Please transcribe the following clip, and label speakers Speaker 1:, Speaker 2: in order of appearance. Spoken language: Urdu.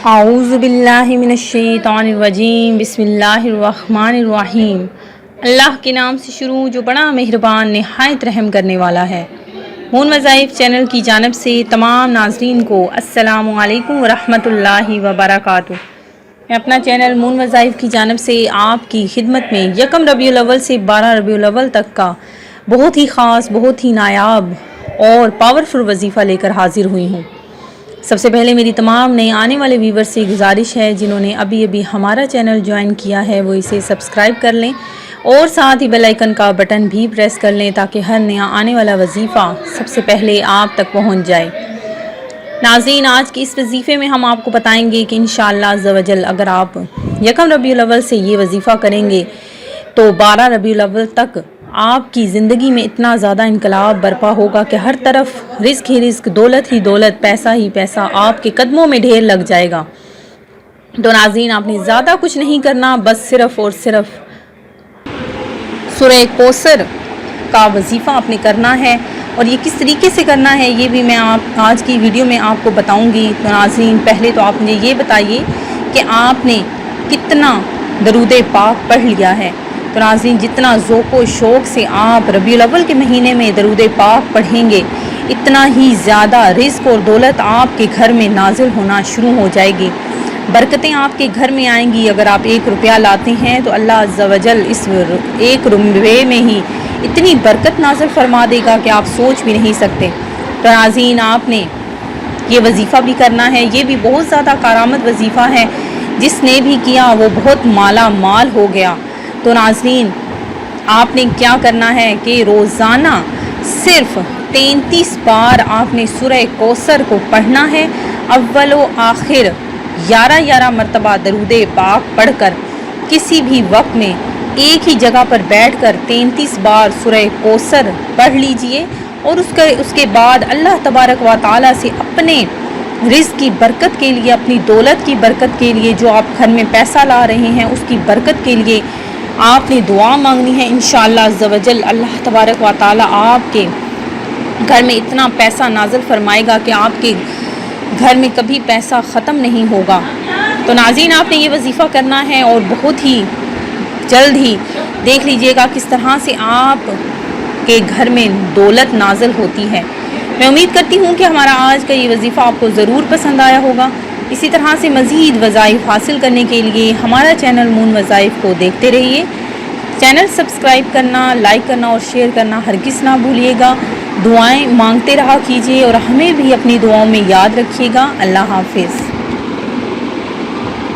Speaker 1: اعوذ باللہ من الشیطان الرجیم بسم اللہ الرحمن الرحیم۔ اللہ کے نام سے شروع جو بڑا مہربان نہایت رحم کرنے والا ہے۔ مون وظائف چینل کی جانب سے تمام ناظرین کو السلام علیکم ورحمۃ اللہ وبرکاتہ۔ میں اپنا چینل مون وظائف کی جانب سے آپ کی خدمت میں یکم ربیع الاول سے 12 ربیع الاول تک کا بہت ہی خاص، بہت ہی نایاب اور پاورفل وظیفہ لے کر حاضر ہوئی ہوں۔ سب سے پہلے میری تمام نئے آنے والے ویور سے گزارش ہے، جنہوں نے ابھی ہمارا چینل جوائن کیا ہے وہ اسے سبسکرائب کر لیں اور ساتھ ہی بیل آئیکن کا بٹن بھی پریس کر لیں تاکہ ہر نیا آنے والا وظیفہ سب سے پہلے آپ تک پہنچ جائے۔ ناظرین، آج کے اس وظیفے میں ہم آپ کو بتائیں گے کہ انشاءاللہ عز و جل اگر آپ یکم ربیع الاول سے یہ وظیفہ کریں گے تو 12 ربیع الاول تک آپ کی زندگی میں اتنا زیادہ انقلاب برپا ہوگا کہ ہر طرف رزق ہی رزق، دولت ہی دولت، پیسہ ہی پیسہ آپ کے قدموں میں ڈھیر لگ جائے گا۔ تو ناظرین، آپ نے زیادہ کچھ نہیں کرنا، بس صرف اور صرف سورہ کوثر کا وظیفہ آپ نے کرنا ہے، اور یہ کس طریقے سے کرنا ہے یہ بھی میں آج کی ویڈیو میں آپ کو بتاؤں گی۔ تو ناظرین، پہلے تو آپ مجھے یہ بتائیے کہ آپ نے کتنا درود پاک پڑھ لیا ہے۔ تو ناظرین، جتنا ذوق و شوق سے آپ ربیع الاول کے مہینے میں درود پاک پڑھیں گے، اتنا ہی زیادہ رزق اور دولت آپ کے گھر میں نازل ہونا شروع ہو جائے گی، برکتیں آپ کے گھر میں آئیں گی۔ اگر آپ 1 روپیہ لاتے ہیں تو اللہ عز و جل اس 1 روپے میں ہی اتنی برکت نازل فرما دے گا کہ آپ سوچ بھی نہیں سکتے۔ تو ناظرین، آپ نے یہ وظیفہ بھی کرنا ہے، یہ بھی بہت زیادہ کارآمد وظیفہ ہے، جس نے بھی کیا وہ بہت مالا مال ہو گیا۔ تو ناظرین، آپ نے کیا کرنا ہے کہ روزانہ صرف 33 بار آپ نے سورہ کوثر کو پڑھنا ہے۔ اول و آخر 11 مرتبہ درود پاک پڑھ کر کسی بھی وقت میں ایک ہی جگہ پر بیٹھ کر 33 بار سورہ کوثر پڑھ لیجئے، اور اس کے بعد اللہ تبارک و تعالی سے اپنے رزق کی برکت کے لیے، اپنی دولت کی برکت کے لیے، جو آپ گھر میں پیسہ لا رہے ہیں اس کی برکت کے لیے آپ نے دعا مانگنی ہے۔ انشاءاللہ عز و جل اللہ تبارک و تعالی آپ کے گھر میں اتنا پیسہ نازل فرمائے گا کہ آپ کے گھر میں کبھی پیسہ ختم نہیں ہوگا۔ تو ناظرین، آپ نے یہ وظیفہ کرنا ہے، اور بہت ہی جلد ہی دیکھ لیجئے گا کس طرح سے آپ کے گھر میں دولت نازل ہوتی ہے۔ میں امید کرتی ہوں کہ ہمارا آج کا یہ وظیفہ آپ کو ضرور پسند آیا ہوگا۔ اسی طرح سے مزید وظائف حاصل کرنے کے لیے ہمارا چینل مون وظائف کو دیکھتے رہیے۔ چینل سبسکرائب کرنا، لائک کرنا اور شیئر کرنا ہرگز نہ بھولیے گا۔ دعائیں مانگتے رہا کیجیے اور ہمیں بھی اپنی دعاؤں میں یاد رکھیے گا۔ اللہ حافظ۔